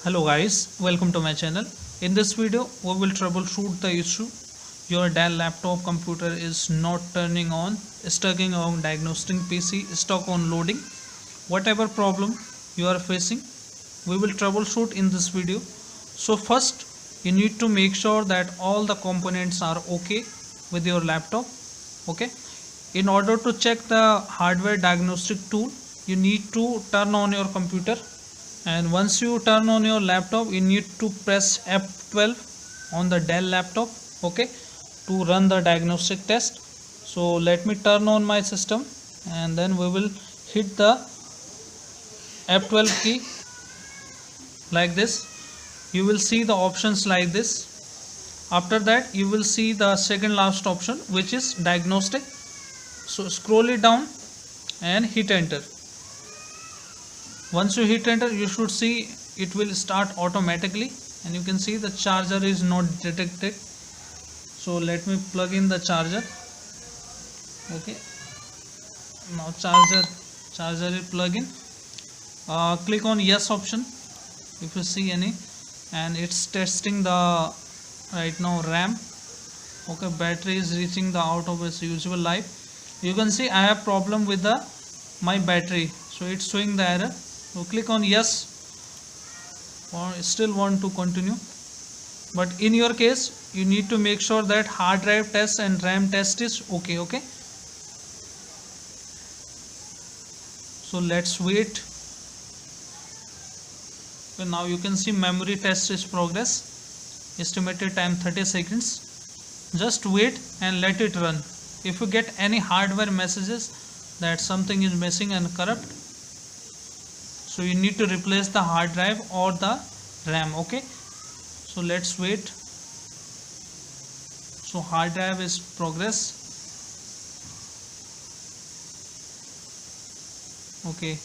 Hello guys, welcome to my channel. In this video we will troubleshoot the issue your Dell laptop computer is not turning on, stuck on diagnosing PC, stuck on loading. Whatever problem you are facing, we will troubleshoot in this video. So first you need to make sure that all the components are okay with your laptop. Okay, in order to check the hardware diagnostic tool, you need to turn on your computer, and once you turn on your laptop you need to press F12 on the Dell laptop, okay, to run the diagnostic test. So let me turn on my system and then we will hit the F12 key like this. You will see the options like this. After that you will see the second last option, which is diagnostic. So scroll it down and hit enter. Once you hit enter, you should see it will start automatically, and you can see the charger is not detected. So let me plug in the charger. Okay, now charger is plug in. Click on yes option if you see any, and it's testing the right now RAM. Okay, battery is reaching the out of its usual life. You can see I have problem with my battery, so it's showing the error. So click on yes, or still want to continue. But in your case you need to make sure that hard drive test and RAM test is okay. Okay, so let's wait. So now you can see memory test is progress, estimated time 30 seconds. Just wait and let it run. If you get any hardware messages that something is missing and corrupt, so you need to replace the hard drive or the RAM. Okay, so let's wait. So hard drive is progress. Okay,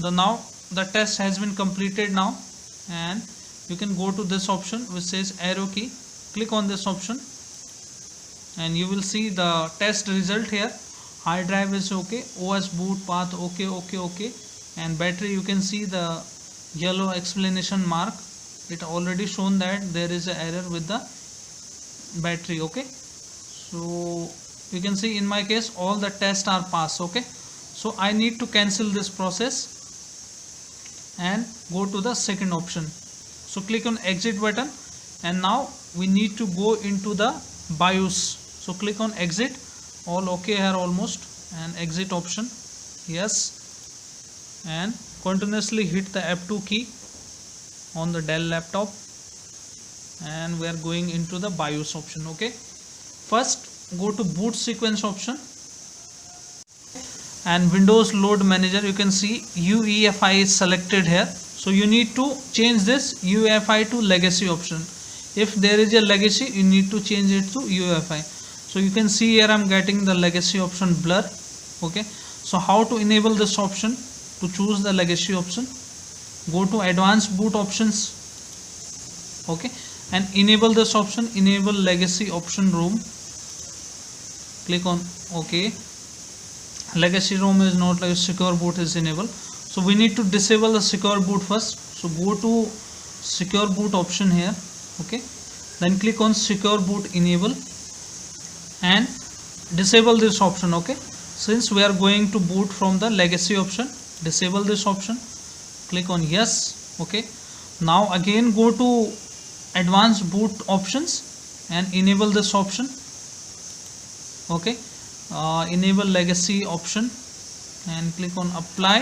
now the test has been completed now, and you can go to this option which says arrow key. Click on this option and you will see the test result here. Hard drive is okay, OS boot path okay, and battery, you can see the yellow explanation mark. It already shown that there is an error with the battery. Okay, so you can see in my case all the tests are passed. Okay, so I need to cancel this process and go to the second option. So click on exit button, and now we need to go into the BIOS. So click on exit. All okay here almost, and exit option, yes, and continuously hit the F2 key on the Dell laptop, and we are going into the BIOS option. Okay, first go to boot sequence option, and Windows load manager, you can see UEFI is selected here. So you need to change this UEFI to legacy option. If there is a legacy, you need to change it to UEFI. So you can see here I'm getting the legacy option blur. Okay, so how to enable this option? To choose the legacy option, go to advanced boot options. Okay, and enable this option, enable legacy option room. Click on OK. Legacy room is not like secure boot is enabled, so we need to disable the secure boot first. So go to secure boot option here. Okay, then click on secure boot enable and disable this option. Okay, since we are going to boot from the legacy option, disable this option. Click on yes. Okay, now again go to advanced boot options and enable this option. Okay, enable legacy option and click on apply.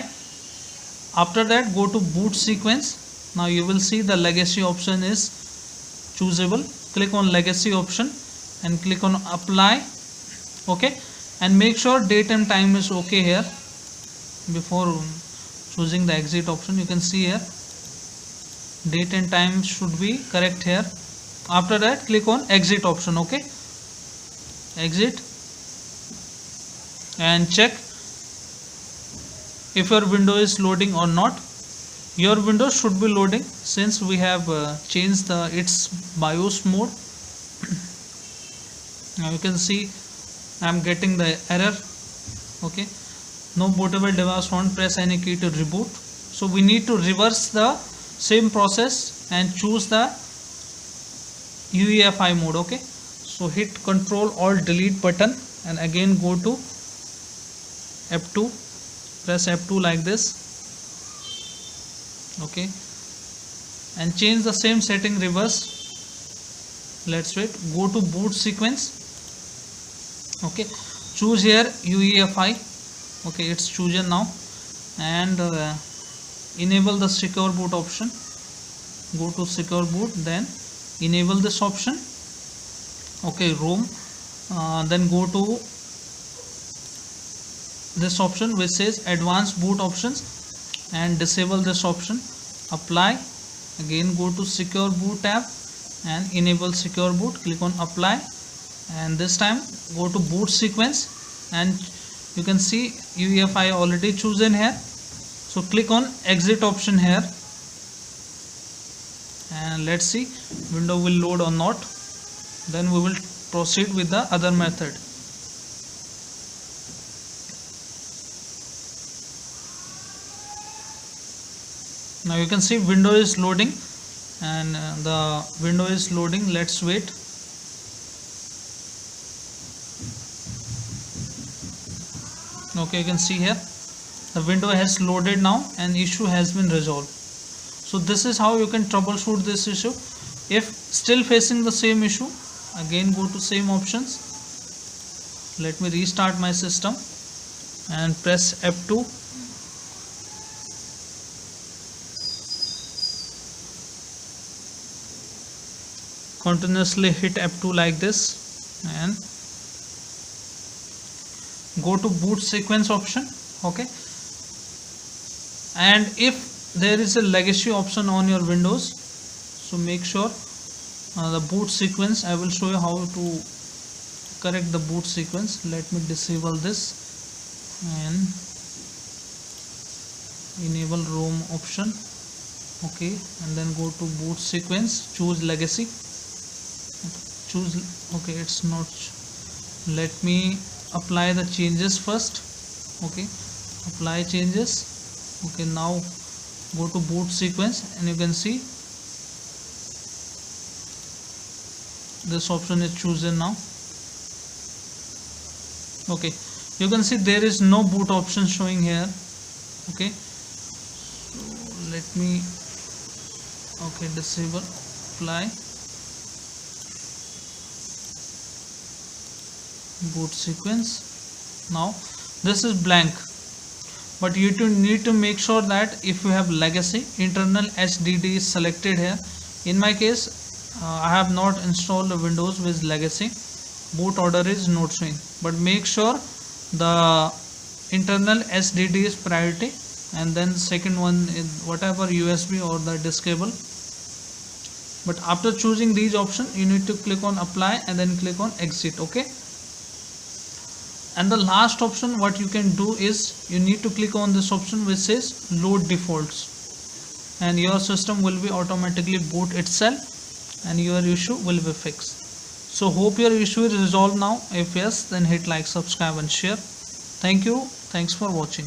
After that go to boot sequence. Now you will see the legacy option is choosable. Click on legacy option and click on apply. Okay, and make sure date and time is okay here before choosing the exit option. You can see here date and time should be correct here. After that click on exit option. Okay, exit, and check if your window is loading or not. Your window should be loading since we have changed its BIOS mode. Now you can see I am getting the error. Okay, no bootable device won't press any key to reboot. So we need to reverse the same process and choose the UEFI mode. Okay, so hit Control Alt Delete button and again go to F2, press F2 like this. Okay, and change the same setting, reverse. Let's wait. Go to boot sequence. Okay, choose here UEFI. Okay, it's chosen now, and enable the secure boot option. Go to secure boot, then enable this option. Okay, ROM, then go to this option which says advanced boot options and disable this option. Apply, again go to secure boot tab and enable secure boot. Click on apply, and this time go to boot sequence, and you can see UEFI already chosen here. So click on exit option here, and let's see window will load or not. Then we will proceed with the other method. Now you can see window is loading, and the window is loading. Let's wait. Okay, you can see here the window has loaded now and issue has been resolved. So this is how you can troubleshoot this issue. If still facing the same issue, again go to same options. Let me restart my system and press F2. Continuously hit F2 like this and go to boot sequence option. Okay, and if there is a legacy option on your Windows, so make sure the boot sequence, I will show you how to correct the boot sequence. Let me disable this and enable ROM option. Okay, and then go to boot sequence, choose legacy, choose. Okay, it's not. Let me apply the changes first. Okay, apply changes. Okay, now go to boot sequence, and you can see this option is chosen now. Okay, you can see there is no boot option showing here. Okay, so let me disable, apply, boot sequence. Now this is blank, but you need to make sure that if you have legacy, internal HDD is selected here. In my case, I have not installed the Windows with legacy. Boot order is not showing, but make sure the internal SSD is priority, and then second one is whatever USB or the disk cable. But after choosing these options, you need to click on apply and then click on exit. Okay, and the last option what you can do is you need to click on this option which says load defaults, and your system will be automatically boot itself and your issue will be fixed. So hope your issue is resolved now. If yes, then hit like, subscribe and share. Thank you. Thanks for watching.